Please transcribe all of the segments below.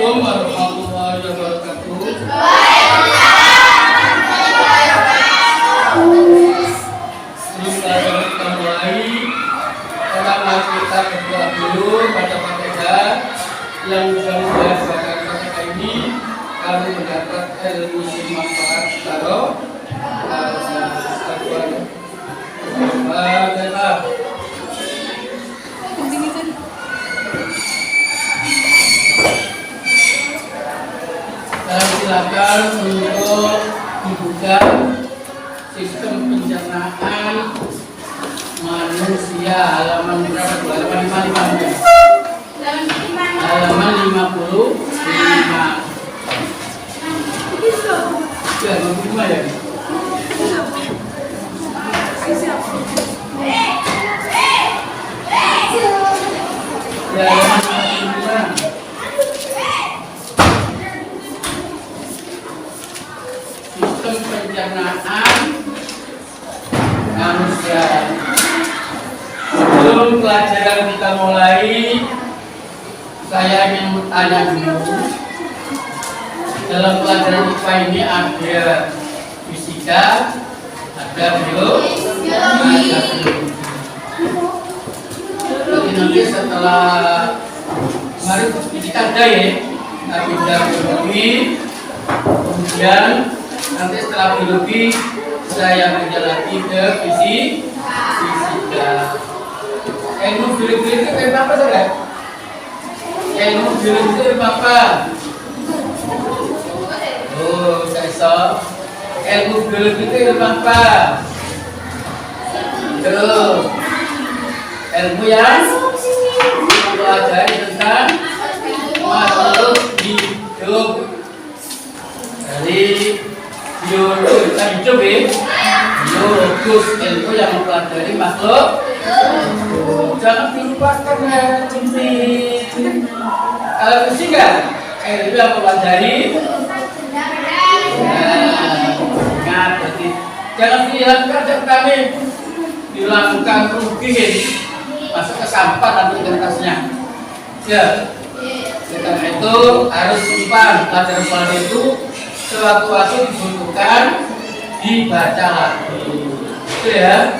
Assalamualaikum warahmatullahi wabarakatuh. Sebelum pelajaran kita mulai, pertama kita berdoa dulu pada Fatihah yang mudah-mudahan bahkan Fatihah ini kami mendapat ilmu yang manfaat taruh Fatihah. Silakan untuk dibuka sistem pencernaan manusia halaman berapa? Halaman 55. Ya, 55 ya. Ya, halaman 55. Pencernaan manusia. Sebelum pelajaran kita mulai, saya ingin bertanya dulu. Dalam pelajaran IPA ini ada fisika, ada biologi, ada biologi. Jadi nanti setelah kemarin fisika ada ya, tapi ada biologi, kemudian nanti setelah biologi saya pindah lagi ke fisika. Ilmu biologi itu ilmu apa saudara? Ilmu biologi itu ilmu apa? Oh, saya ilmu biologi itu ilmu apa? Terus ilmu yang mempelajari tentang makhluk hidup. Dari biologi hidup ya, biologus ilmu yang mempelajari makhluk. Jangan dilupakan ya, kalau fisika ilmu yang mempelajari. Ingat, berarti jangan dihilangkan dan kami dilakukan rugiin masuk ke sampah nanti kertasnya. Ya, karena itu harus simpan pelajaran itu. Sewaktu-waktu dibutuhkan dibaca lagi, itu ya.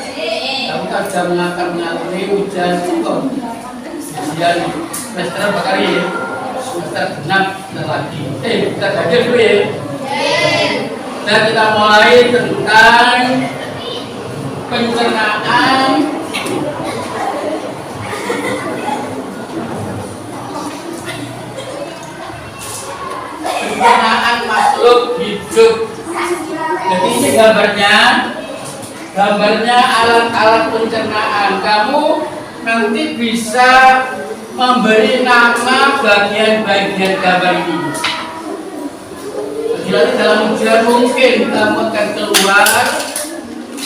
Kamu kan sudah mengalami ujian hukum, ujian semester berapa kali ya? Semester 6 lagi. Kita belajar dulu ya. Dan kita mulai tentang pencernaan makhluk hidup. Jadi ini gambarnya alat-alat pencernaan. Kamu nanti bisa memberi nama bagian-bagian gambar ini. Jadi dalam ujian mungkin kamu akan keluar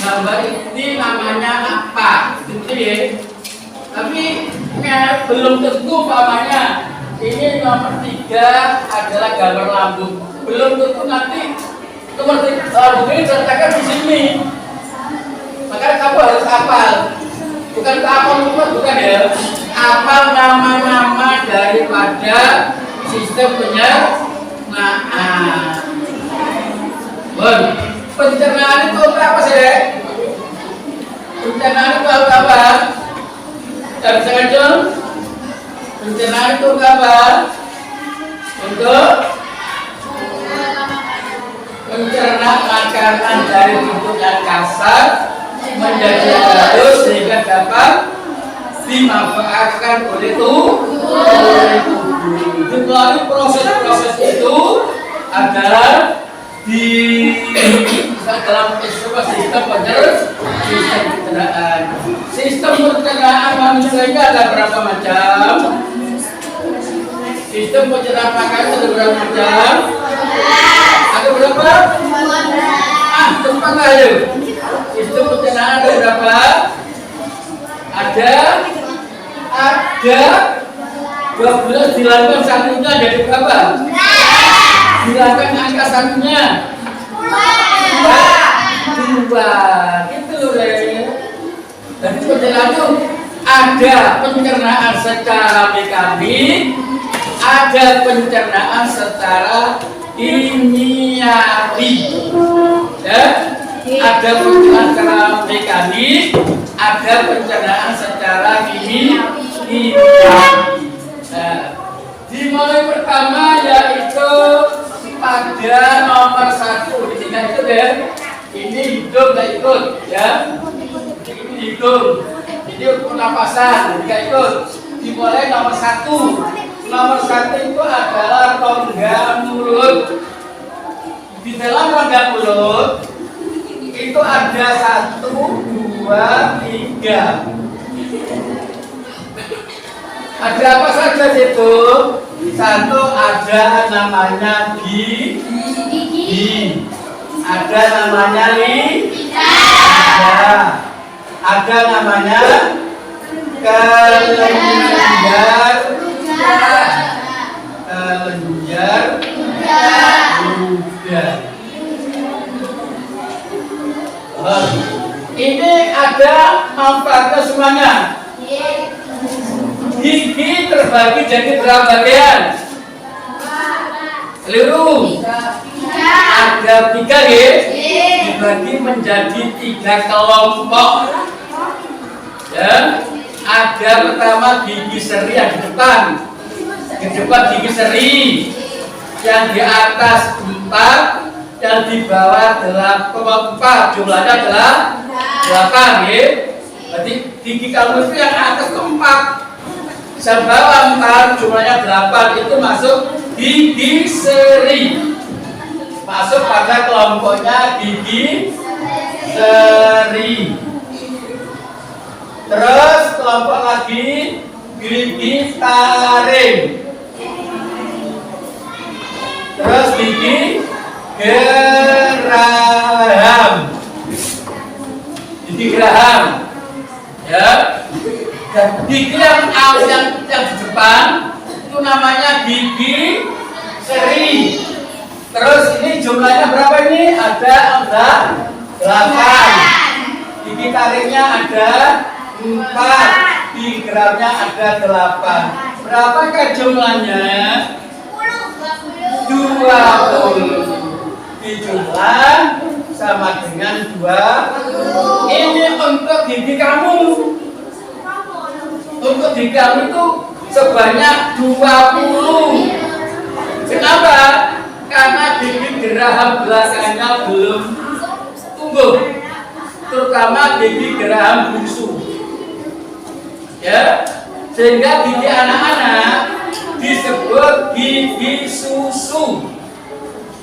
gambar ini namanya apa, gitu ya. Tapi belum tentu namanya. Ini nomor 3 adalah gambar lambung. Belum tentu nanti nomor 3 lambung ini diletakkan di sini. Makanya kamu harus hafal. Bukan hafal bukan ya. Hafal nama-nama daripada sistem pencernaan. Pencernaan itu apa sih? Pencernaan itu apa? Tidak bisa ngajong? Pencernaan itu apa? Untuk mencerna makanan dari bentuk yang kasar menjadi halus sehingga dapat dimanfaatkan oleh tubuh. Melalui proses-proses itu adalah di dalam sistem pencernaan. Sistem pencernaan manusia ini ada berapa macam? Sistem pencernaan makanan ada berapa macam? Ada berapa? Cepat ayo. Sistem pencernaan ada berapa? Ada 12 hilangkan satunya jadi berapa? Hilangkan angka satunya 2. Gitu deh. Jadi pencernaan itu ada pencernaan secara mekanik, ada pencernaan secara kimiawi, ya. Ada pencernaan secara mekanik, ada pencernaan secara kimiawi. Nah, dimulai pertama yaitu pada nomor 1 di sini itu deh. Ini hidup nggak ikut, ya. Ini hidup. Jadi pernapasan nggak ikut. Dimulai nomor 1. Nomor 1 itu adalah rongga mulut. Di dalam rongga mulut itu ada 1, 2, 3. Ada apa saja itu? 1 ada namanya gigi. Ada namanya ada namanya kelenjar ludah. Ini ada manfaatnya semuanya. Gigi terbagi jadi berapa bagian? Seluruh. Ada 3 ya. Dibagi menjadi 3 kelompok. Ya. Ada pertama gigi seri yang di depan. Di depan gigi seri. Yang di atas 4, yang di bawah 4. Jumlahnya adalah 8 ya. Berarti gigi kamu itu yang atas itu 4. Yang bawah 4, jumlahnya 8, itu masuk gigi seri. Masuk pada kelompoknya gigi seri. Terus kelompok lagi gigi taring. Terus gigi geraham. Gigi geraham. Ya. Dan gigi yang di depan itu namanya gigi seri. Terus ini jumlahnya berapa ini? Ada 8. Gigi taringnya ada 4. Gigi geramnya ada 8. Berapakah jumlahnya? 20. Dijumlah sama dengan 2. Ini untuk gigi kamu. Untuk gigi kamu itu sebanyak 20. Kenapa? Karena gigi geraham belakangnya belum tumbuh, terutama gigi geraham bungsu, ya. Sehingga gigi anak-anak disebut gigi susu,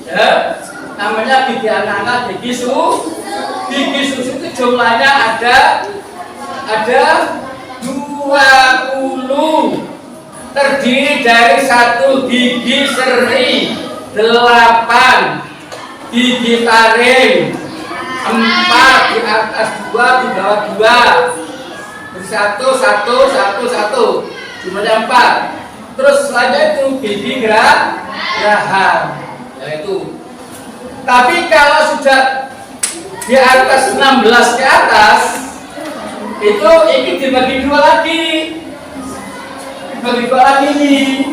ya. Namanya gigi anak-anak gigi susu. Gigi susu itu jumlahnya ada 20, terdiri dari 1 gigi seri, 8 gigi taring, 4 di atas 2, di bawah 2, 1, jumlahnya 4. Terus selanjutnya itu gigi geraham, yaitu. Tapi kalau sudah di atas 16 ke atas, itu ini dibagi 2 lagi. Dibagi 2 lagi nih.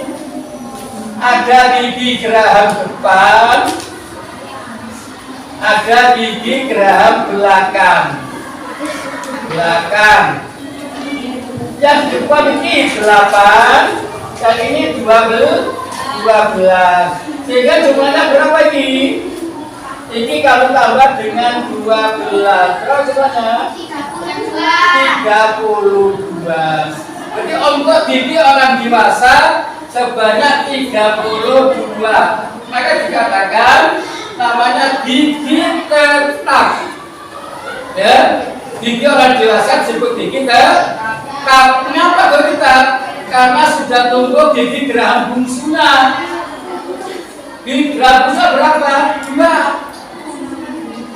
Ada gigi geraham depan, ada gigi geraham belakang. Yang depan ini 8, yang ini 12. Sehingga jumlahnya berapa ini? Ini kalau tambah dengan 12, berapa jumlahnya? 32. Jadi untuk gigi orang dewasa sebanyak 32. Maka dikatakan namanya gigi tetap. Ya, gigi orang dewasa disebut gigi tetap. Kenapa tetap? Karena sudah tumbuh gigi geraham bungsunya. Gigi geraham bungsu berapa? 2.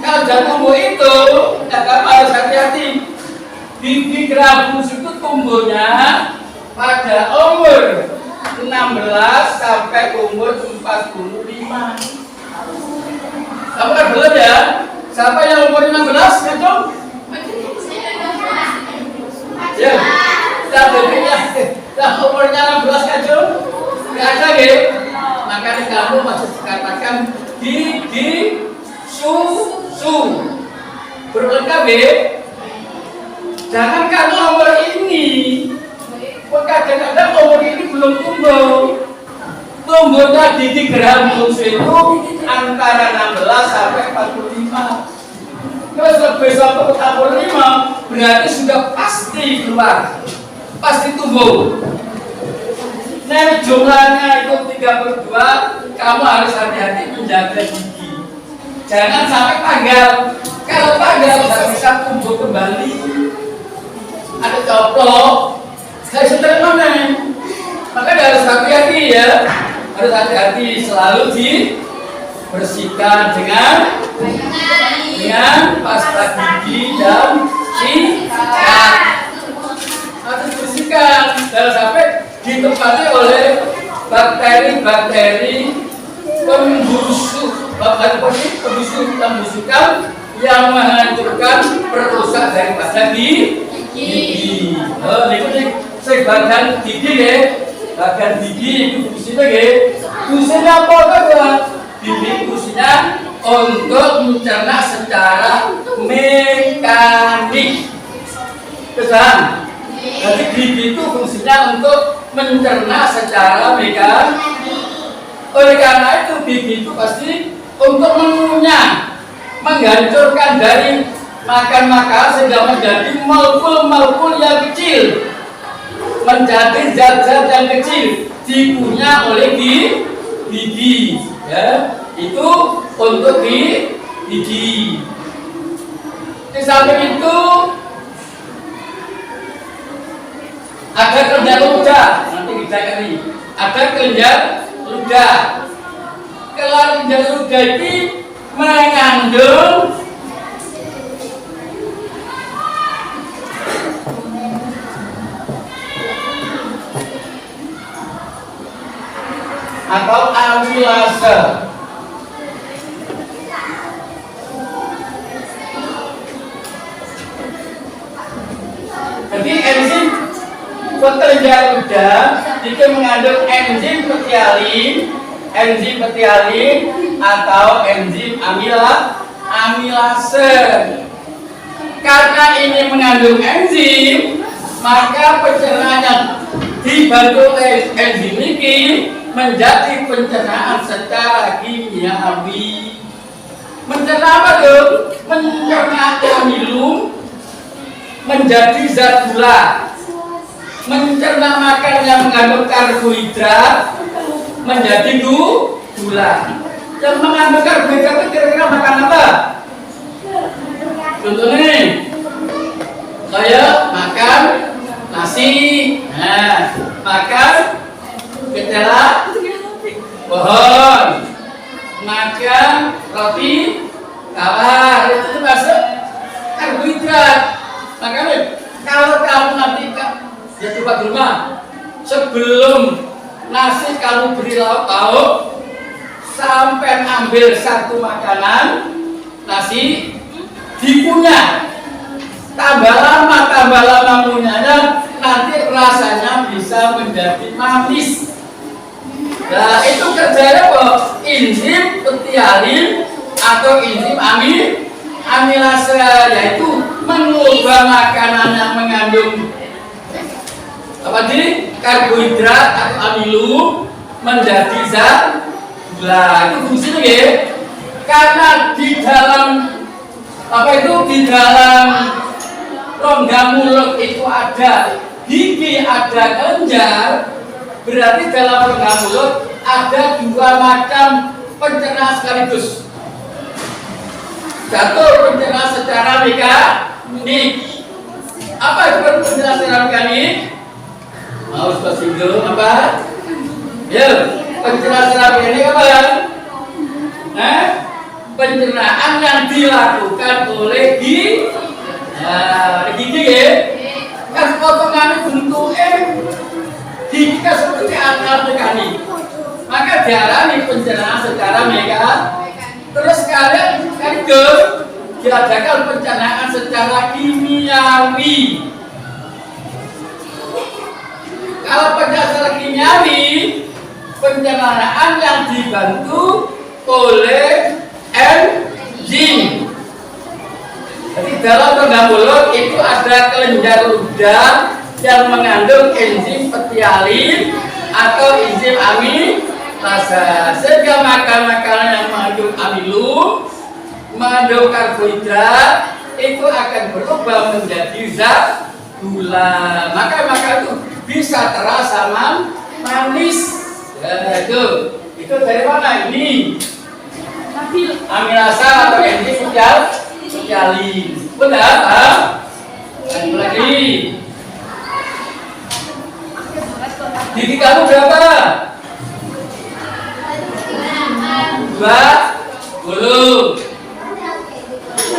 Kalau sudah tumbuh itu, harus hati-hati. Gigi geraham bungsu itu tumbuhnya pada umur 16 sampai umur 45. Kamu kan belum ya? Siapa yang umur 16? Ngacung? Ya, yang umurnya 16 ngacung? Nggak ada makanya kamu masih dikatakan gigi susu. Berlengkap ya. Jangan karena nomor ini, kadang-kadang nomor ini belum tumbuh. Tumbuhnya gigi geraham susu itu antara 16 sampai 45. Kalau lebih sampai 45, berarti sudah pasti keluar, pasti tumbuh. Nah, jumlahnya itu 3/2, kamu harus hati-hati menjaga gigi. Jangan sampai panggal. Kalau panggal tidak bisa tumbuh kembali. Ada coplok, saya sedang mana? Maka harus hati-hati ya. Harus hati-hati, selalu dibersihkan dengan pasta gigi dan sikat. Harus bersihkan, jangan sampai ditempati oleh bakteri-bakteri pembusukan yang menghancurkan perusak daripada gigi. Oh, ini bagian gigi ya, bagian gigi itu fungsinya ya. Fungsinya apa kan? Gigi fungsinya untuk mencerna secara mekanik. Kesan. Jadi gigi itu fungsinya untuk mencerna secara mekanik. Oleh karena itu gigi itu pasti untuk mengunyah, menghancurkan dari makan sehingga menjadi molekul-molekul yang kecil, menjadi zat-zat yang kecil dikunyah oleh gigi. Ya, itu untuk gigi. Di samping itu ada kelenjar ludah, nanti kita cari. Ada kelenjar ludah. Kelenjar ludah ini mengandung atau amilase. Jadi enzim kelenjar ludah itu mengandung enzim petialin atau enzim amilase. Karena ini mengandung enzim, maka pencernaannya dibantu oleh enzim ini menjadi pencernaan secara kimiawi. Mencerna apa dong? Mencerna amilum menjadi zat gula. Mencerna makan yang mengandung karbohidrat menjadi gula. Yang mengandung karbohidrat itu kira-kira makan apa? Contohnya nih, saya makan nasi, makan ketela pohon, makan roti tawar, itu masuk karbohidrat. Makanya kalau kamu nanti ya coba di rumah, sebelum nasi kamu beri lauk sampai ambil satu makanan nasi dikunyah, tambah lama munyahnya, nanti rasanya bisa menjadi manis. Nah itu kerjanya apa? Enzim petialin atau enzim amilase, yaitu mengubah makanan yang mengandung apa sih? Karbohidrat atau amilum menjadi zat gula. Itu fungsinya ya. Karena di dalam di dalam rongga mulut itu ada gigi, ada kelenjar, berarti dalam rongga mulut ada dua macam pencernaan sekaligus. Satu pencernaan secara mekanik. Apa itu pencernaan secara mekanik? Mau singgung apa? Ya, pencernaan secara mekanik apa ya? Pencernaan yang dilakukan oleh gigi. Gigi ya. Kan potongan bentuknya gigi kan seperti alat mekanik. Maka dialami pencernaan secara mekanik. Terus kalian sekaligus diadakan pencernaan secara kimiawi. Kalau pencernaan secara kimiawi pencernaan yang dibantu oleh enzim. Jadi dalam rongga mulut itu ada kelenjar ludah yang mengandung enzim petialin atau enzim amilasa. Sehingga makanan yang mengandung amilum, mengandung karbohidrat itu akan berubah menjadi zat gula. Maka itu bisa terasa manis. Ya, itu dari mana ini? Amilasa atau enzim petialin. Benar? Lagi lagi. Gigi kamu berapa? 20.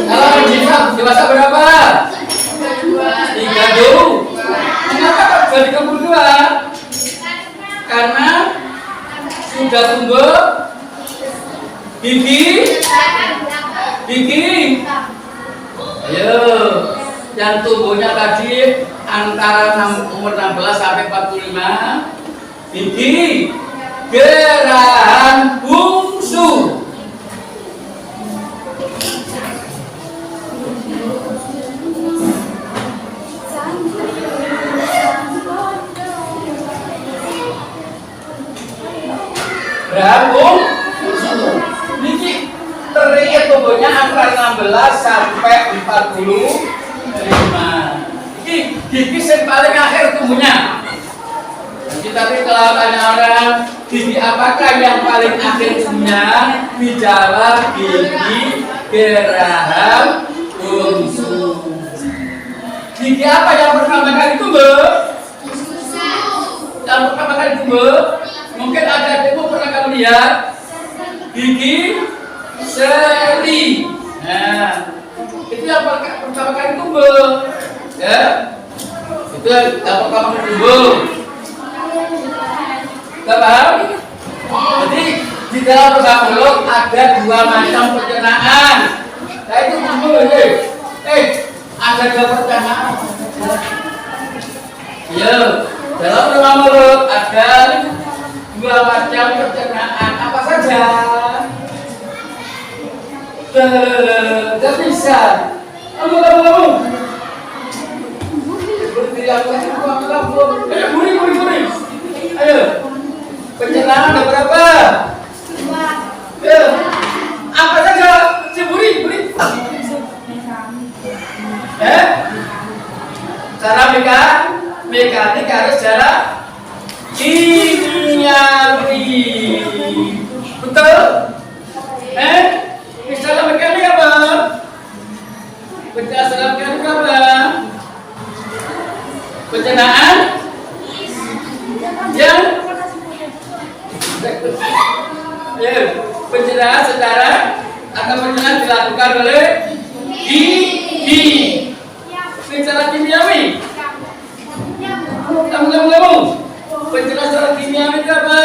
Kalau menjadi dewasa berapa? 32. Kenapa kok 32? Karena sudah tumbuh gigi. Ayo, yang tumbuhnya tadi antara umur 16 sampai 45, gigi geraham bungsu. Berapa? Niki teriak tumbuhnya antara 16 sampai 45. Ini gigi yang paling akhir tumbuhnya. Tapi kalau tanya orang gigi apakah yang paling akhir tumbuhnya, dijawab gigi geraham bungsu. Gigi apa yang pertama kali tumbuh? Yang pertama kali tumbuh? Mungkin ada ibu pernah kamu lihat gigi seri. Nah, itu yang pertama kali tumbuh, ya. Itu yang pertama kali tumbuh. Tidak paham? Jadi di dalam rongga mulut ada 2 macam pencernaan. Nah itu tumbuh, ada 2 pencernaan. Ya, dalam rongga mulut ada 2 macam pencernaan. Apa saja? Tidak bisa. Kamu. Berdiri aku. Ayo, buri. Ayo. Pencernaan ada berapa? 2. Ya. Apa saja? Buri. Cara mekanik harus cara kimiawi. Betul? Istilah mekanik apa? Istilah mekanik apa? Pencernaan yang pencernaan secara atau pencernaan dilakukan oleh gigi. Secara kimiawi. Kamu. Pencernaan secara kimiawi itu apa?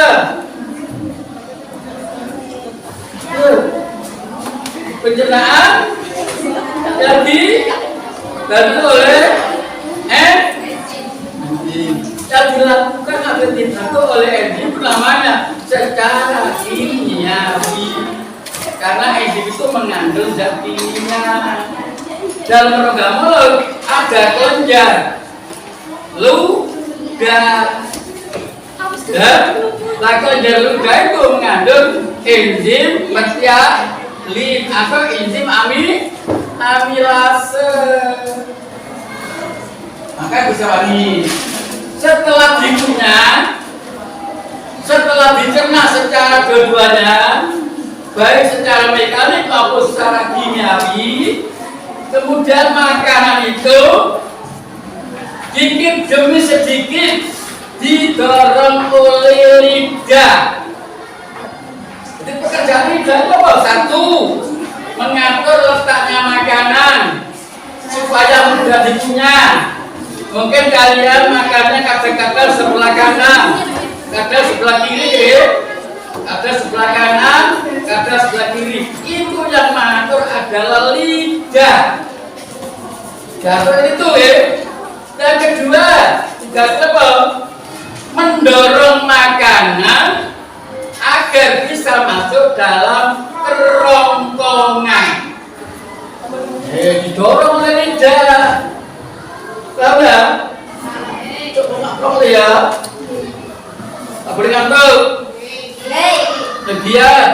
Pencernaan yang dibantu oleh yang dilakukan atau dibantu oleh enzim namanya secara kimiawi. Karena enzim itu mengandung zat kimia. Dalam rongga mulut ada kelenjar ludah. Kelenjar ludah itu mengandung enzim petialin atau enzim amilase. Maka bisa wangi. Setelah dicerna secara dua-duanya, baik secara mekanik maupun secara kimiawi, kemudian makanan itu sedikit demi sedikit didorong oleh lidah. Jadi pekerjaan lidah itu apa? 1, mengatur letaknya makanan supaya mudah dikunyah. Mungkin kalian makannya kadang-kadang sebelah kanan, kadang sebelah kiri, kadang sebelah kanan, kadang sebelah kiri. Itu yang mengatur adalah lidah. Gator itu Dan kedua, juga mendorong makanan boleh ngantuk. Legian.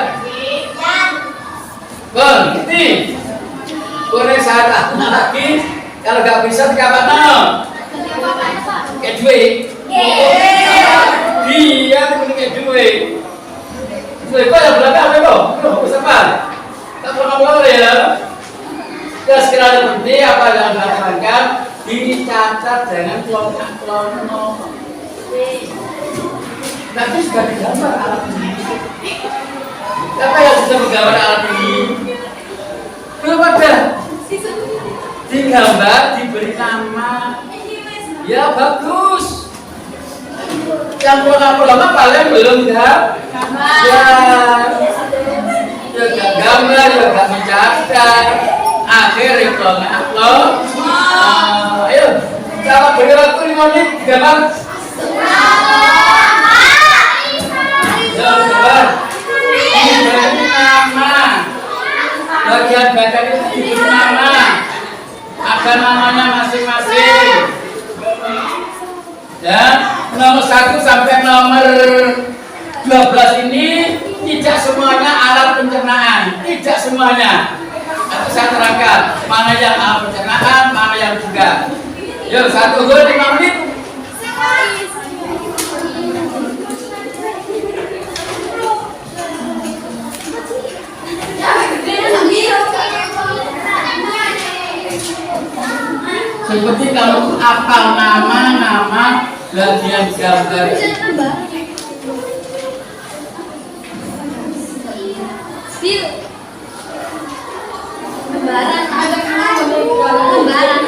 Berhenti. Boleh saat lagi. Kalau nggak bisa dikapakan? Kayak duit. Dia punya kayak duit. Duit kok yang belakang apa kok? Bisa apa? Tak perlu ya. Ya sekiranya berhenti apa yang dilakukan dicatat dengan klono. Nanti sudah digambar alat ini. Siapa yang bisa menggambar alat ini? Belum ada. Digambar, diberi nama. Ya bagus. Yang pulang paling belum ya. Ya gak gambar, ya gak mencatat. Akhirnya lo. Ayo, cara beri waktu 5 menit gambar. Gambar. Diberi nama. Bagian badan itu diberi nama. Ada namanya masing-masing. Ya, nomor 1 sampai nomor 12 ini tidak semuanya alat pencernaan, tidak semuanya. Nanti saya terangkan mana yang alat pencernaan, mana yang juga. Yuk, 1 gol 5 menit. Seperti kalau apal nama bagian gambar. Lembaran ada lembaran.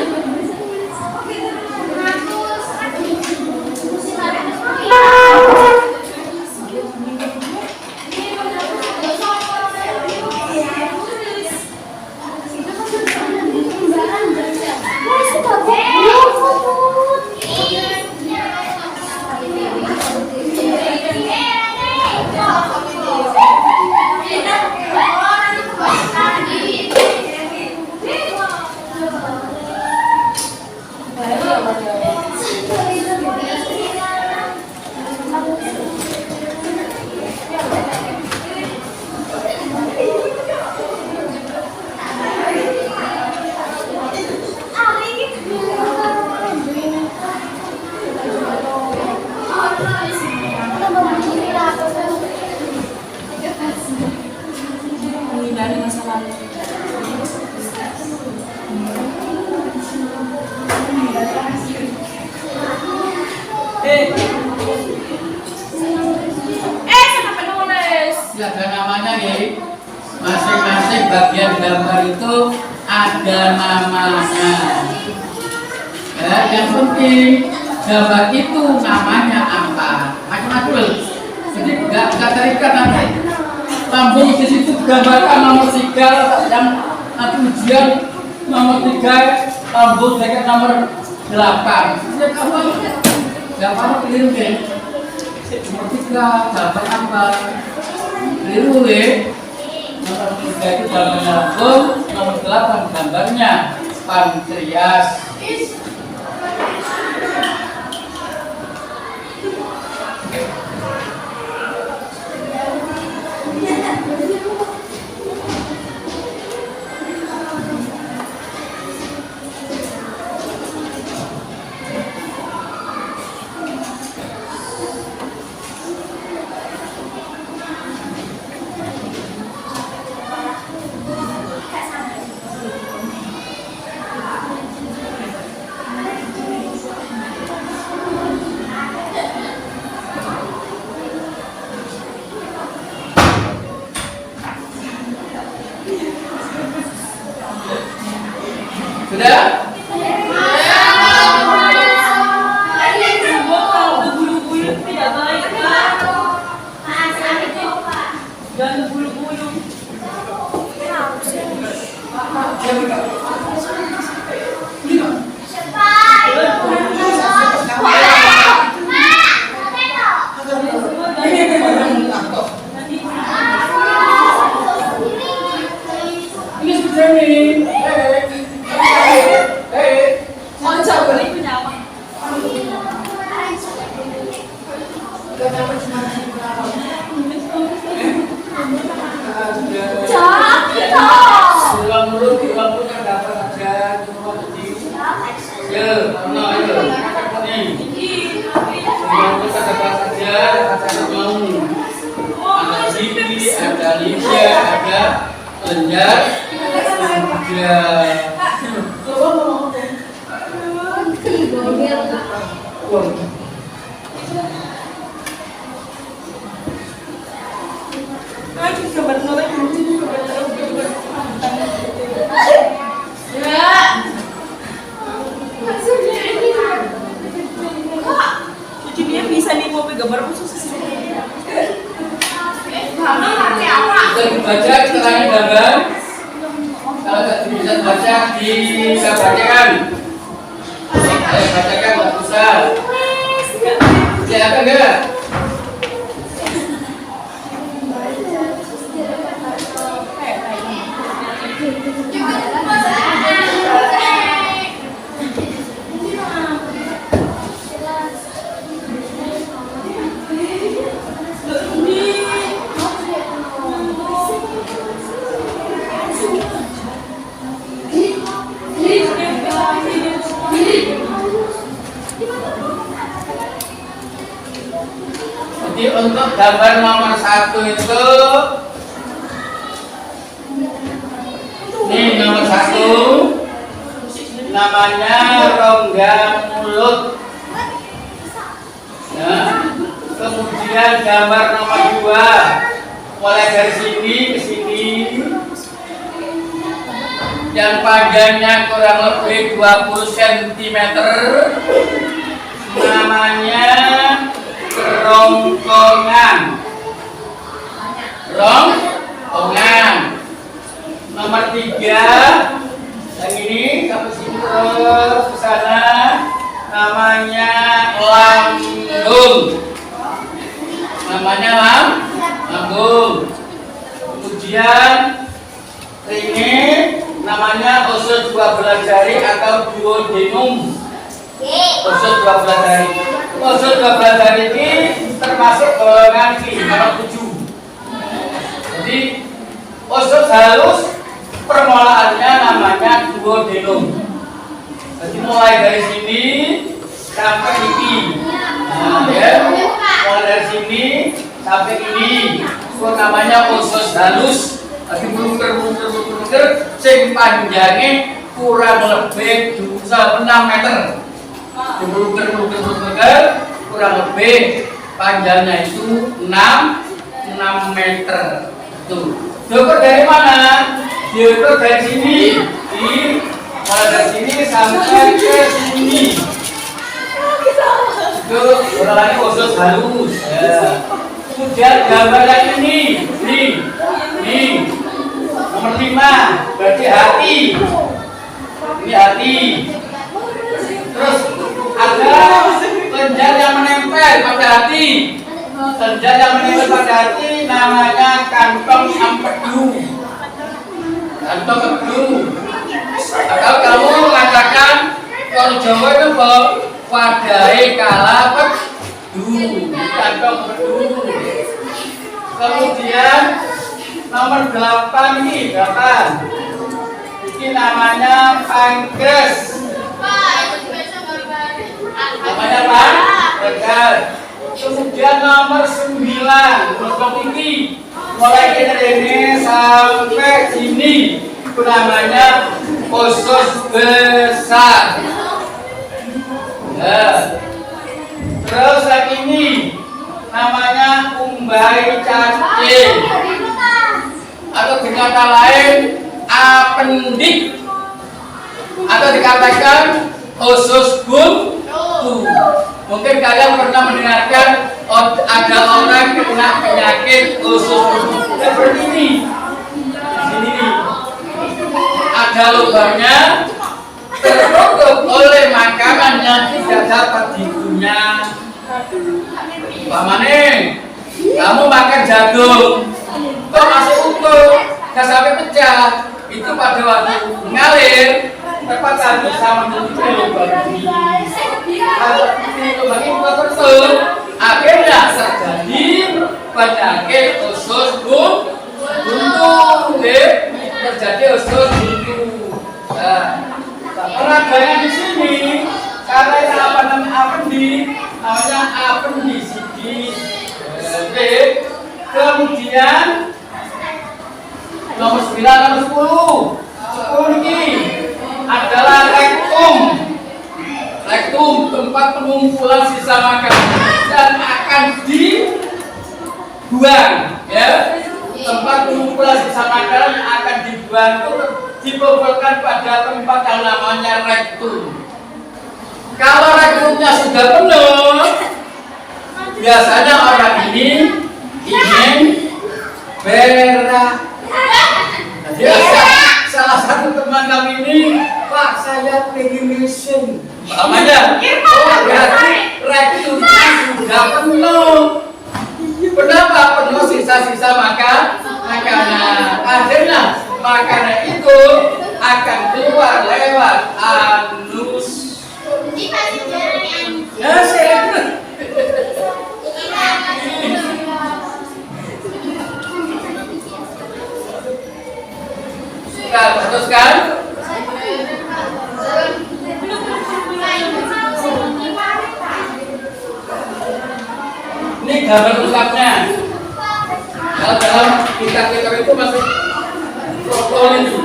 Menghindari masa lalu. Kenapa nulis? Silakan namanya ya. Masing-masing bagian gambar itu ada namanya. Ya, yang penting gambar itu namanya apa? Macam-macam. Jadi nggak terikat nanti. Lambung di situ gambarkan nomor 3, yang nanti ujian nomor 3, lambung dekat nomor 8. Ya kamu nggak apa keliru deh. Nomor 3 gambar apa? Keliru deh. Nomor 3 itu gambar lambung, nomor 8 gambarnya pankreas. Sudah? Jangan bulu-bulu. Ini sudah nih. Tulang mulut yang dapat aja cuma kecil. Ya, no itu. Ini. Tulang mulut dapat aja, ada mau. Ada sini, ada lidah, ada lenjar, ada. Bisa nih mau gambar khusus. Bisa dibaca keterangan gambar. Kalau tidak bisa baca, bisa bacakan. Ayo bacakan, nggak usah. Silakan enggak? Jadi untuk gambar nomor 1 itu, ini nomor 1 namanya rongga mulut. Nah, kemudian gambar nomor 2 mulai dari sini ke sini, yang panjangnya kurang lebih 20 cm, namanya rongkongan. Rongkongan. Nomor 3 yang ini sampai sini terus ke sana, namanya lambung. Namanya lambung. Kemudian ini namanya usus 12 jari atau duodenum. Usus 12 jari. Usus 12 jari ini termasuk golongan nomor 7. Jadi usus halus permulaannya namanya duodenum. Jadi mulai dari sini sampai ini. Nah, ya. Mulai dari sini sampai ini. Itu namanya usus halus. Jadi bulunger, sing panjangnya kurang lebih 6 meter. Bulunger kurang lebih panjangnya itu 6 meter. Tuh. Diukur dari mana? Diukur dari sini. Mulai dari sini sampai ke sini. Itu urutannya usus halus. Ya. Kemudian gambar yang ini. Nih. Nomor 5 berarti hati. Ini hati. Terus ada lenjar yang menempel pada hati. Lenjar yang menempel pada hati namanya kantong empedu. Kantong empedu. Atau kamu mengatakan kalau Jawa itu wadai kala pedu. Kantong empedu. Kemudian nomor 8 ini 8. Ini namanya pankreas. Namanya apa? Pankreas. Kemudian nomor 9 untuk ini mulai dari ini sampai sini itu namanya usus besar. Nah, terus yang ini namanya umbai cacing atau dikata lain apendik atau dikatakan usus buntu. Mungkin kalian pernah mendengarkan ada orang kena penyakit usus buntu seperti ini. Sini nih ada lubangnya, tertutup oleh makanan yang tidak dapat dikunyah. Pamane, kamu makan jagung, kok masih utuh, nggak sampai pecah. Itu pada waktu ngalir, terpaksa bisa menutupi lubang ini. Kalau ini lubang ini tertutup, akhirnya terjadi penyakit usus buntu, terjadi usus buntu. Peraganya di sini karena ini namanya appendicitis. Kemudian nomor 9, nomor 10 ini adalah rektum. Rektum tempat pengumpulan sisa makanan dan akan dibuang, ya. Tempat pengumpulan sisa makanan akan dibuang dikumpulkan pada tempat yang namanya rektum. Kalau rektumnya sudah penuh, biasanya orang ini ingin berak. Jadi salah satu teman kami ini, Pak, saya pengen mesin. Namanya, oh berarti rektumnya sudah penuh. Kenapa penuh sisa-sisa makanan? Akhirnya makanan itu akan keluar lewat anus. Ya, saya teruskan. Ini gambar lengkapnya. Kalau dalam kitab-kitab itu masih protokol ini.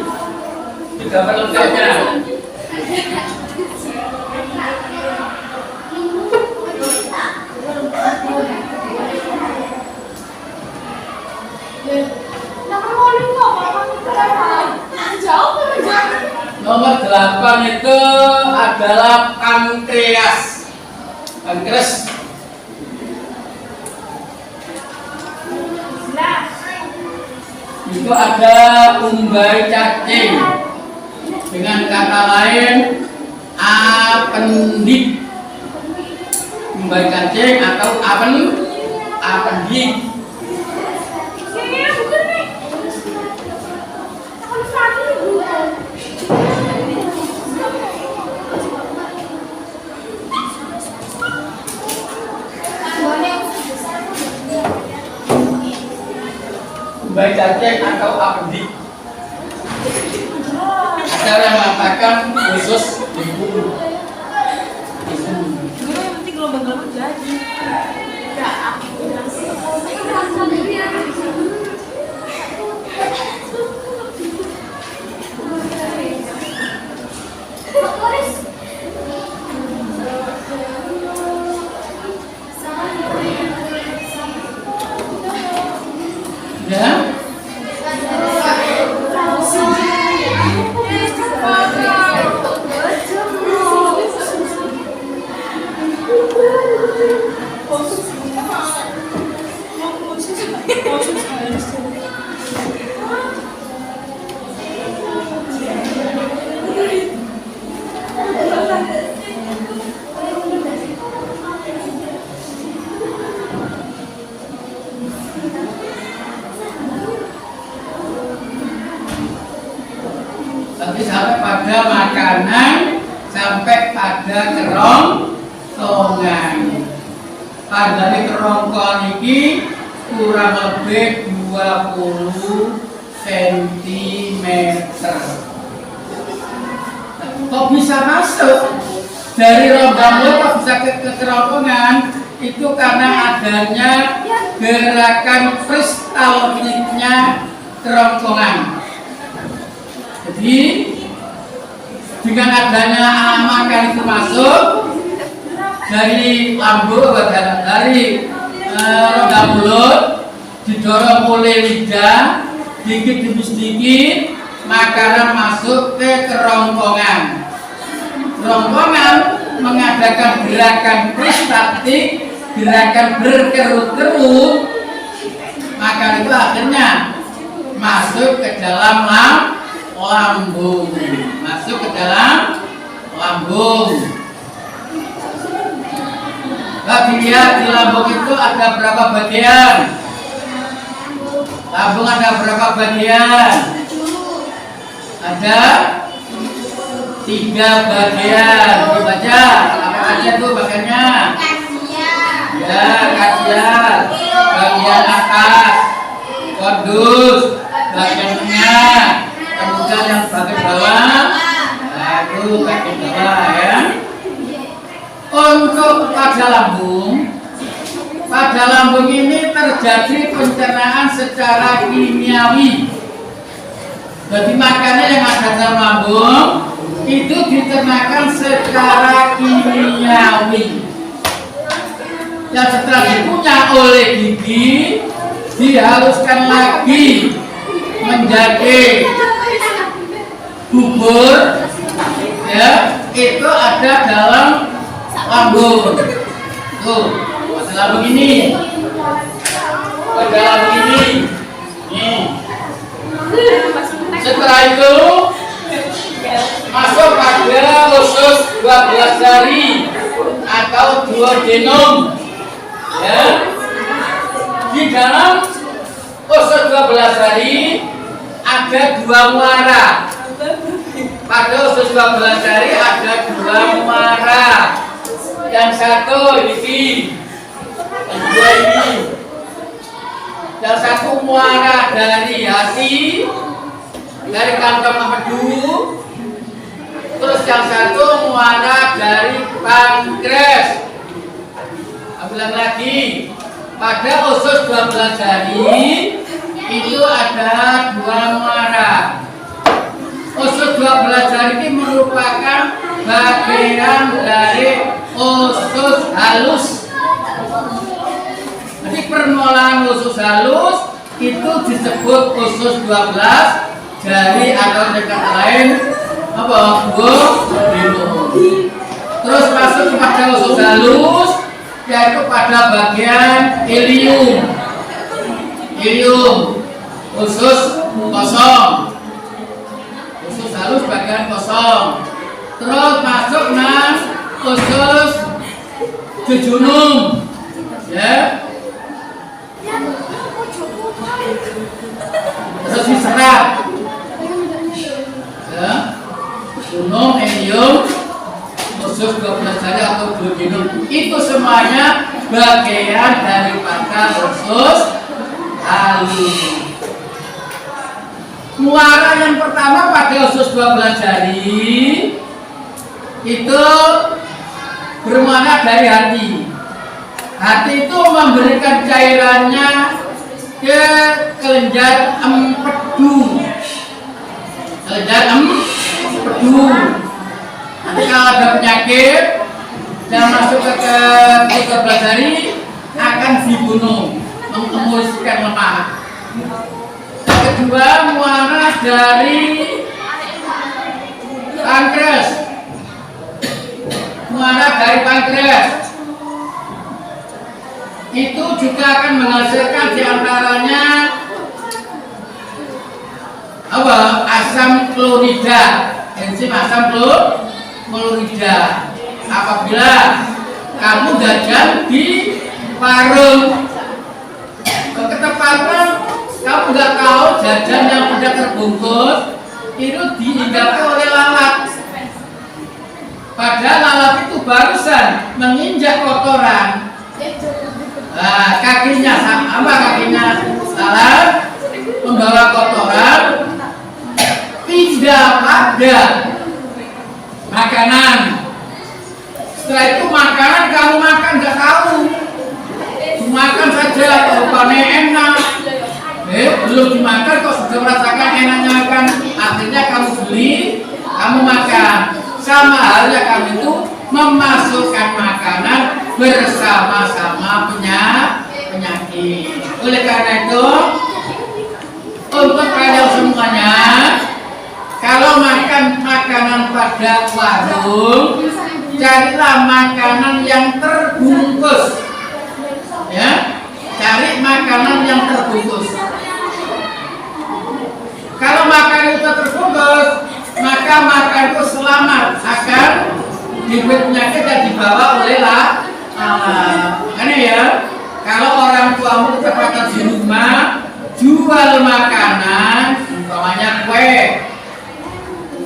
Ini gambar lengkapnya. Nomor 8 itu adalah pankreas. Pankreas. Itu ada umbai cacing. Dengan kata lain appendix. Umbai cacing atau appendix. Umbai cacing atau appendix. Ada yang mengatakan khusus ibu. Yang penting gelombang-gelombang jadi. Ya. Tapi sampai pada makanan, sampai pada kerongkongan. Pada kerongkongan ini kurang lebih 20 cm. Kok bisa masuk dari rongga mulut kok bisa ke kerongkongan? Itu karena adanya gerakan peristaltiknya kerongkongan. Jadi dengan adanya makan itu masuk dari lambung, dari rongga mulut, didorong oleh lidah, dikit demi sedikit makanan masuk ke kerongkongan. Kerongkongan mengadakan gerakan peristaltik, gerakan berkerut-kerut, makanan itu akhirnya masuk ke dalam lambung, masuk ke dalam lambung. Dilihat di lambung itu ada berapa bagian? Lambung ada berapa bagian? Ada 3 bagian. Dibaca apa aja tuh bagiannya? Ya, kacian. Bagian atas. Kondus. Bagian tengah. Kemudian yang bagian bawah. Nah, itu bagian bawah ya. Untuk pada lambung ini terjadi pencernaan secara kimiawi. Jadi makanan yang ada dalam lambung itu dicernakan secara kimiawi. Yang setelah dikunyah oleh gigi dihaluskan lagi menjadi bubur, ya itu ada dalam lambung. Tuh, pada lambung ini, pada lambung ini. Nih. Setelah itu masuk pada usus 12 jari atau duodenum. Ya. Di dalam usus 12 jari ada 2 muara. Pada usus 12 jari ada 2 muara. Yang satu ini, yang dua ini. Yang satu muara dari hati, dari kantong empedu. Terus yang satu muara dari pankreas. Ulang lagi, pada usus 12 jari itu ada 2 muara. Usus 12 jari ini merupakan bagian dari usus halus. Jadi permulaan usus halus itu disebut usus 12 jari atau dengan lain apa? Duodenum. Terus masuk kepada usus halus yaitu pada bagian ilium. Ilium usus kosong. Usus halus bagian kosong. Terus masuk usus jejunum. Ya. Terus diserap. Ya. Jejunum, ilium, usus 12 jari atau duodenum. Itu semuanya bagian daripada usus halus. Muara yang pertama pada usus 12 jari itu bermuara dari hati. Hati itu memberikan cairannya ke kelenjar empedu. Kelenjar empedu. Nanti kalau ada penyakit yang masuk ke 13 hari akan dibunuh, mengemulsikan lemak. Kedua, muara dari pankreas. Muara dari pankreas itu juga akan menghasilkan diantaranya apa? Asam klorida, enzim asam klorida. Apabila kamu jajan di warung, ketika warung kamu nggak tahu jajan yang sudah terbungkus itu dihinggapi oleh lalat. Padahal lalat itu barusan menginjak kotoran. Nah, kakinya sama, kakinya lalat membawa kotoran tidak pada makanan. Setelah itu makanan kamu makan nggak tahu, makan saja rupanya enak. Belum dimakan kok sudah merasakan enaknya makan. Akhirnya kamu beli, kamu makan. Sama halnya kamu itu memasukkan makanan bersama-sama penyakit. Oleh karena itu, untuk kalian semuanya, kalau makan makanan pada warung, carilah makanan yang terbungkus. Ya, cari makanan yang terbungkus. Kalau makan itu terbungkus, maka makan itu selamat akan diberi penyakit yang dibawa oleh makanya ya, kalau orang tuamu ketepatan di rumah jual makanan, umpamanya kue,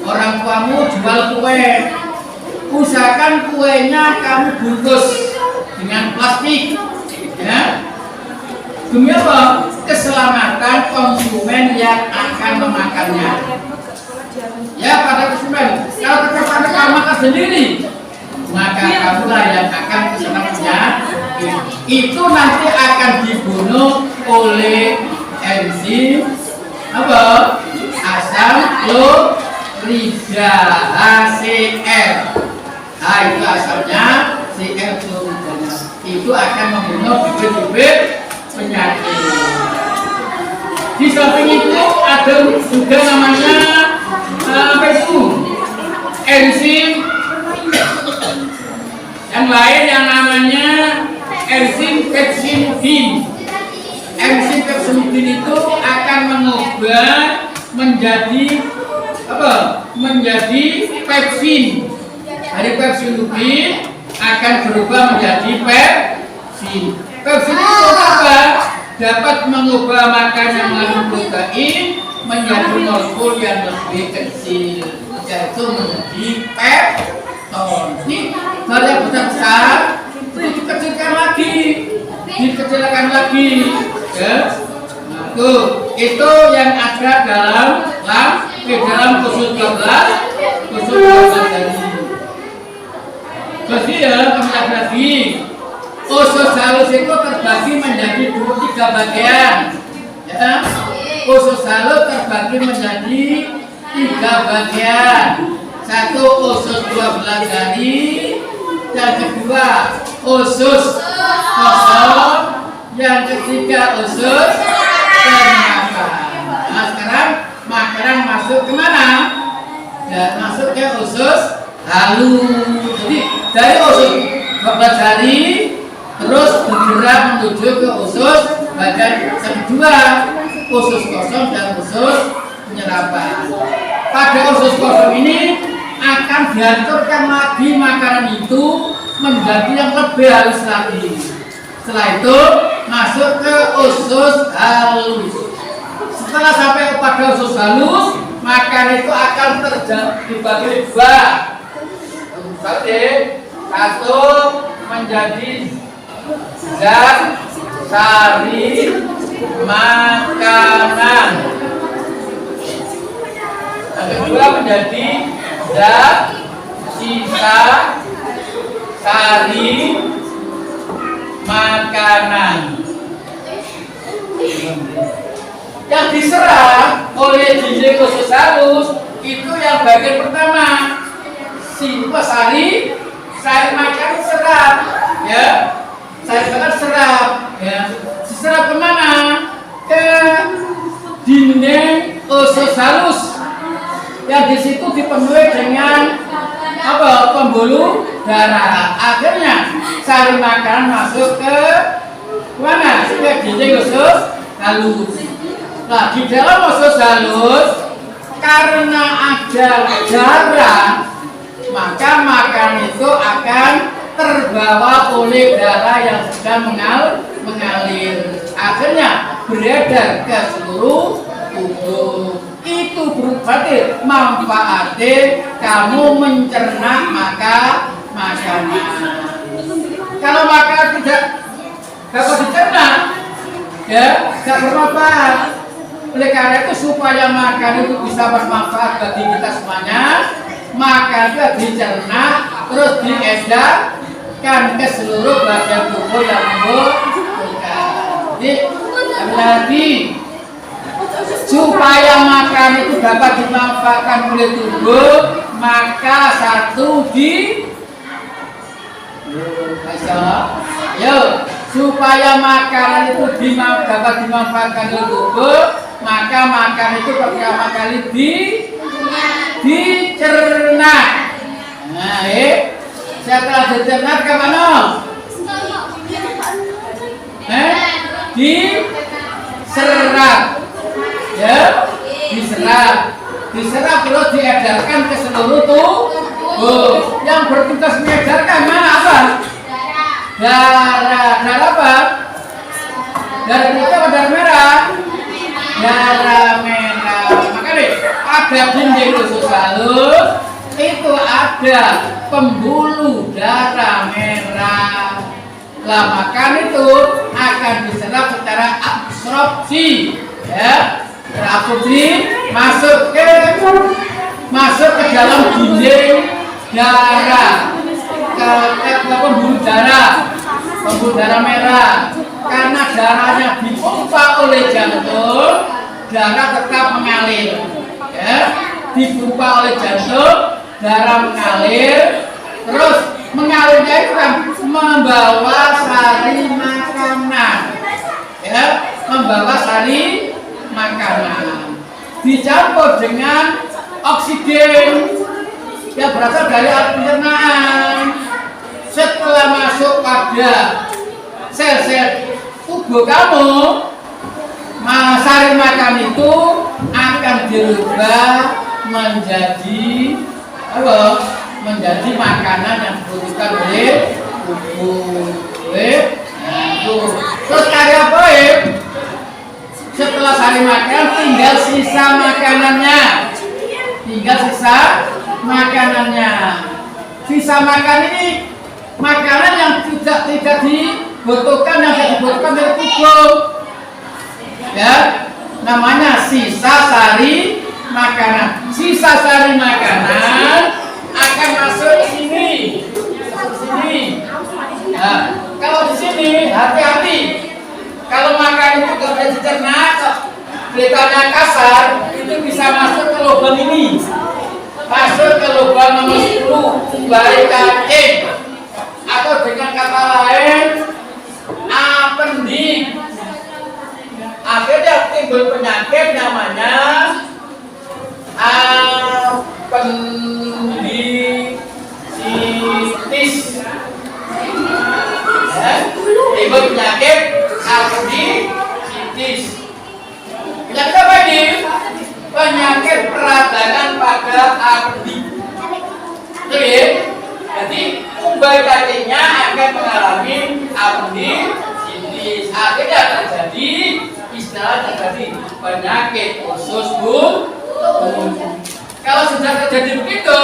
orang tuamu jual kue, usahakan kuenya kamu bungkus dengan plastik. Ya. Demi apa? Keselamatan konsumen yang akan memakannya. Ya, pada konsumen. Kalau kita kamu makan sendiri, maka kamulah yang akan keselamanya. Itu nanti akan dibunuh oleh enzim apa? Asam klorida HCl. Nah, itu asalnya Cl kloridanya. Itu akan membunuh bibit-bibit penyakit. Di samping itu ada juga namanya apa itu? Enzim yang lain yang namanya enzim pepsinogen. Enzim pepsinogen itu akan mengubah menjadi apa? Menjadi pepsin. Dari pepsinogen akan berubah menjadi pepsin. Pepsin itu apa? Dapat mengubah makan yang mengandung protein menjadi molekul yang lebih kecil, yaitu menjadi pepton. Ini hal yang besar itu dikecilkan lagi, ya. Nah, itu yang ada dalam kursus 12 tadi. Jadi ya, kembali lagi. Usus halus itu terbagi menjadi 3 bagian. Ya. Usus halus terbagi menjadi 3 bagian. Satu usus 12 jari, yang kedua usus kosong, yang ketiga usus pernapasan. Nah, sekarang makanan masuk ke mana? Ya, masuk ke usus halus. Jadi dari usus 12 jari terus bergerak menuju ke usus bagian kedua, usus kosong dan usus penyerapan. Pada usus kosong ini akan dihancurkan lagi makanan itu menjadi yang lebih halus lagi. Setelah itu masuk ke usus halus. Setelah sampai pada usus halus, makanan itu akan dibagi 2. Satu menjadi zat sari makanan. Yang kedua menjadi zat sisa sari makanan. Yang diserap oleh dinding usus halus itu yang bagian pertama, sari makanan serap, ya. Sari makanan serap, ya. Diserap kemana? Ke dinding usus halus. Yang di situ dipenuhi dengan apa? Pembuluh darah. Akhirnya sari makanan masuk ke mana? Ke dinding usus halus. Nah, di dalam usus halus karena ada darah, maka makan itu akan terbawa oleh darah yang sedang mengalir. Akhirnya beredar ke seluruh tubuh. Itu berarti manfaatnya kamu mencerna makanan. Kalau makanan tidak dapat dicerna, ya tidak bermanfaat. Oleh karena itu supaya makan itu bisa bermanfaat bagi kita semuanya, maka itu dicerna terus diedarkan ke seluruh bagian tubuh yang membutuhkan. Jadi lagi supaya makan itu dapat dimanfaatkan oleh tubuh, maka satu supaya makanan itu dapat dimanfaatkan oleh tubuh, maka makan itu pertama kali dicerna. Nah, setelah dicerna ke mana? Diserap, ya, diserap terus diedarkan ke seluruh tubuh. Yang bertugas mengedarkan mana apa? Darah apa? Darah putih atau darah merah? Darah merah. Makanya pada dinding usus halus itu ada pembuluh darah merah. Lah makan itu akan diserap secara absorpsi, ya. Absorpsi masuk ke dalam dinding darah, ke pembuluh darah merah. Karena darahnya dipompa oleh jantung, darah tetap mengalir, ya. Dipompa oleh jantung, darah mengalir, terus mengalirnya itu kan membawa sari makanan, ya, membawa sari makanan dicampur dengan oksigen yang berasal dari alat pencernaan. Setelah masuk pada sel-sel tubuh kamu, sari makan itu akan dirubah menjadi apa? Menjadi makanan yang dibutuhkan oleh tubuh. Terus karya poin, setelah sari makan tinggal sisa makanannya. Sisa makan ini makanan yang tidak dibutuhkan, yang tidak dibutuhkan dari tubuh, ya, namanya sisa sari makanan. Sisa sari makanan akan masuk ke sini. Nah, kalau di sini hati-hati. Kalau makan itu tidak bisa dicerna, kelihatannya kasar, itu bisa masuk ke lubang ini. Masuk ke lubang nomor 10, baik cacing, atau dengan kata lain appendix. Akhirnya timbul penyakit namanya appendicitis. Ya, timbul penyakit appendicitis. Penyakit apa ini? Penyakit peradangan pada appendix. Jadi umbai cacingnya akan mengalami appendicitis. Akhirnya terjadi penyakit usus buntu. Kalau sudah terjadi begitu,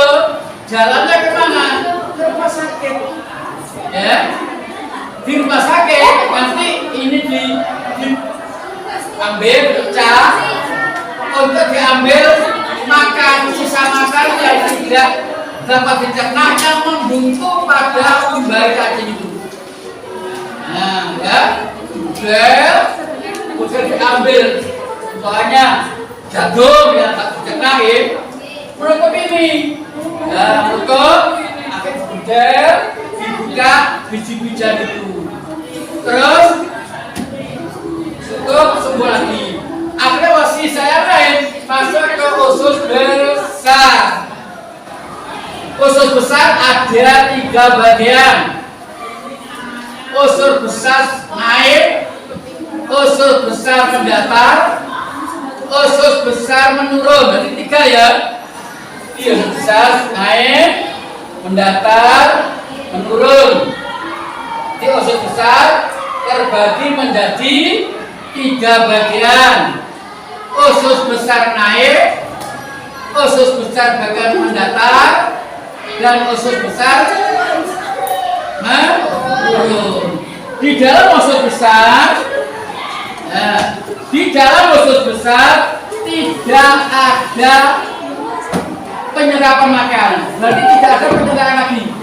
jalannya kemana? Ke rumah sakit. Ya, di rumah sakit nanti ini diambil, pecah, untuk diambil makan, sisa makan yang tidak dapat dicerna yang membuntu pada umbai cacing itu. Nah, ya, kemudian diambil, soalnya jagung yang tak dicerna, menutup ini, ya, menutup, akhirnya budel, dibuka biji-bijian itu, terus tutup, sembuh lagi. Akhirnya masih saya lain masuk ke usus besar. Usus besar ada 3 bagian. Usus besar naik, usus besar mendatar, usus besar menurun. Jadi 3 ya. Usus besar naik, mendatar, menurun. Jadi usus besar terbagi menjadi 3 bagian. Usus besar naik, usus besar bagian mendatar, dan usus besar menurun. Di dalam usus besar, tidak ada penyerapan makanan. Berarti tidak ada penyerapan lagi.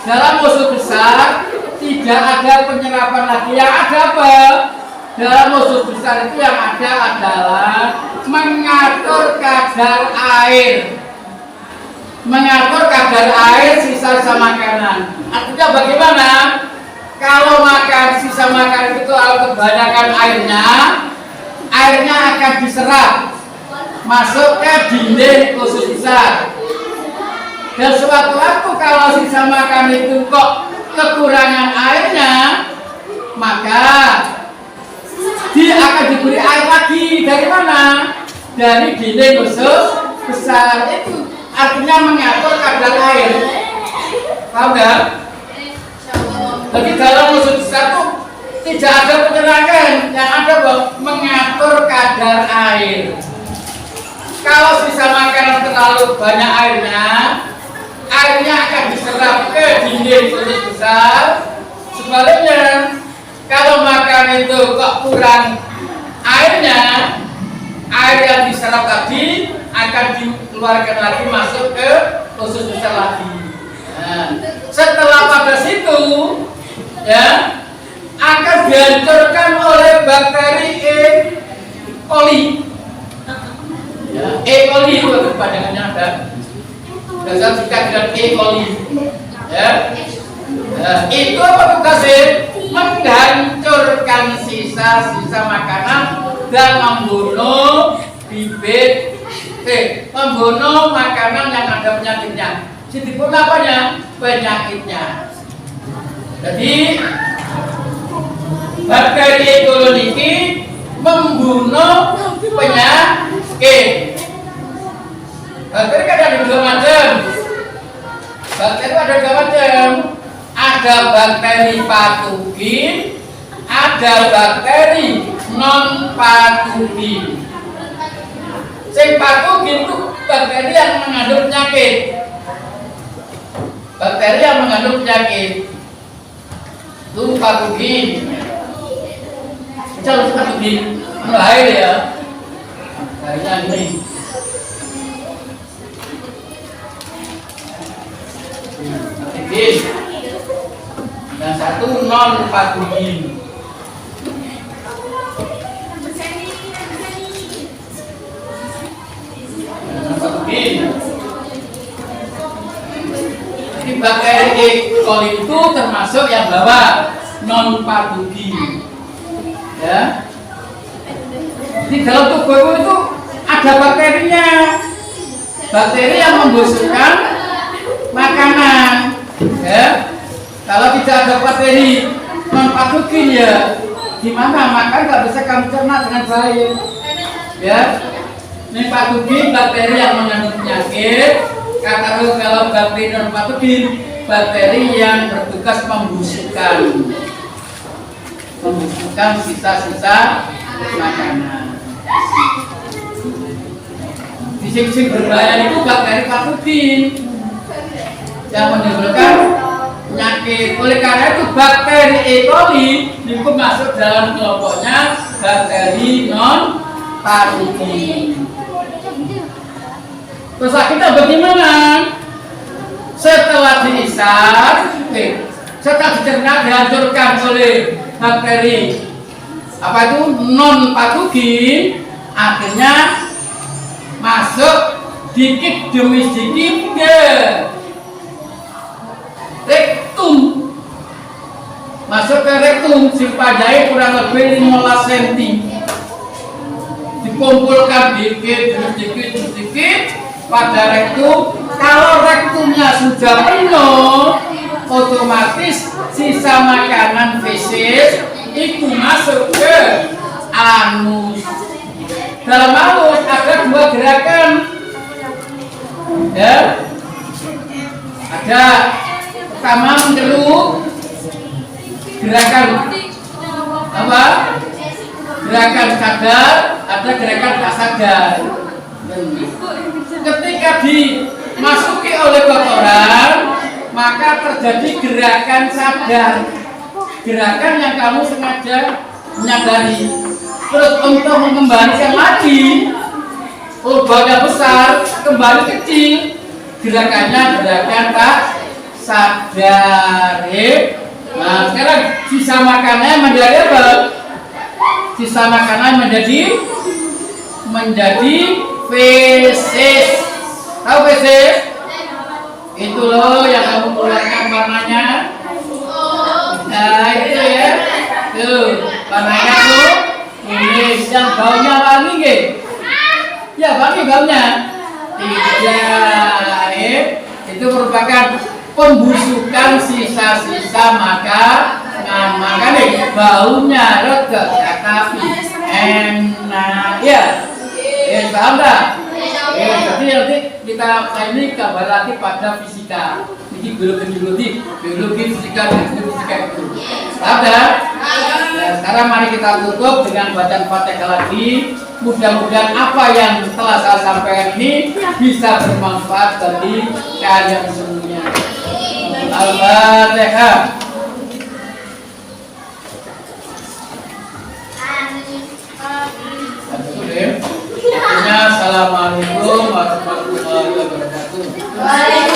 Dalam usus besar tidak ada penyerapan lagi. Yang ada apa? Dalam usus besar itu yang ada adalah mengatur kadar air. Mengatur kadar air sisa-sisa makanan. Artinya bagaimana? Kalau makan sisa makanan itu kebanyakan airnya akan diserap masuk ke dinding usus besar. Dan suatu waktu kalau sisa makanan itu kok kekurangan airnya, maka dia akan diberi air lagi. Dari mana? Dari dinding usus besar itu. Artinya mengatur kadar air. Paham nggak? Jadi dalam usus besar itu tidak ada penyerapan, yang ada mengatur kadar air. Kalau sisa makanan terlalu banyak airnya akan diserap ke dinding usus besar. Sebaliknya, Kalau makan itu kok kurang airnya, air yang diserap tadi akan dikeluarkan lagi masuk ke usus besar lagi. Nah, setelah pada situ ya akan dihancurkan oleh bakteri E. coli. Ya, E. coli itu kepanjangannya ada. Dasar juga dengan E. coli. Ya. Nah, itu apa tugasnya? Menghancurkan sisa-sisa makanan dan membunuh membunuh makanan yang ada penyakitnya. Sedipun apanya? Penyakitnya. Jadi bakteri E. coli ini membunuh penyakit. Bakteri kan ada dua macam. Bakteri ada dua macam. Ada bakteri patogen, ada bakteri non patogen. Sing patogen itu bakteri yang mengandung penyakit. Bakteri yang mengandung penyakit itu patogen. Kalau patogen bahaya ya. Bahaya ini. Patogen. Yang satu non patogen. Patogen. Jadi bakteri E. coli itu termasuk yang bawah non patogen. Ya. Di dalam tubuh itu ada bakterinya. Bakteri yang membusukkan makanan. Ya. Kalau tidak ada bakteri non patogen ya gimana makan nggak bisa kamu cerna dengan baik. Ya, ini patogen bakteri yang mengandung penyakit. Kalau bakteri non patogen bakteri yang bertugas membusukkan sisa-sisa makanan. Di sisi berbahaya itu bakteri patogen yang menimbulkan penyakit. Oleh karena itu bakteri E. coli itu masuk dalam kelompoknya bakteri non patogen. Terus kita bagaimana? Setelah diisap, setelah dicerna dihancurkan oleh bakteri apa itu non patogen, akhirnya masuk sedikit demi sedikit ke rektum, masuk ke rektum, simpadai kurang lebih 15 cm, dikumpulkan sedikit pada rektum. Kalau rektumnya sudah penuh, otomatis sisa makanan feses itu masuk ke anus. Dalam anus ada dua gerakan, ya, ada pertama mengeruk, gerakan apa? Gerakan sadar, ada gerakan tak sadar. Ketika dimasuki oleh kotoran, maka terjadi gerakan sadar, gerakan yang kamu sengaja menyadari. Terus untuk mengembalikan lagi, lubangnya besar, kembali kecil, gerakannya gerakan tak sadar. Nah, sekarang sisa makanannya menjadi apa? Sisa makanan menjadi feses. Tahu feses? Itu loh yang kamu keluarkan warnanya. Nah, itu ya. Tuh, warnanya tuh ini yang baunya wangi nggih? Ya, wangi baunya. Tidak, itu merupakan pembusukan sisa-sisa makanya baunya rega ya, tapi enak ya. Paham tak? Jadi nanti kita ini kabar lagi pada fisika. Ini biologi, fisika, dan fisika itu. Paham tak? Nah, sekarang mari kita tutup dengan bacaan Fatihah lagi. Mudah-mudahan apa yang telah saya sampaikan ini bisa bermanfaat bagi kalian semuanya. Al-Fatihah. Satu deh. Assalamualaikum warahmatullahi wabarakatuh.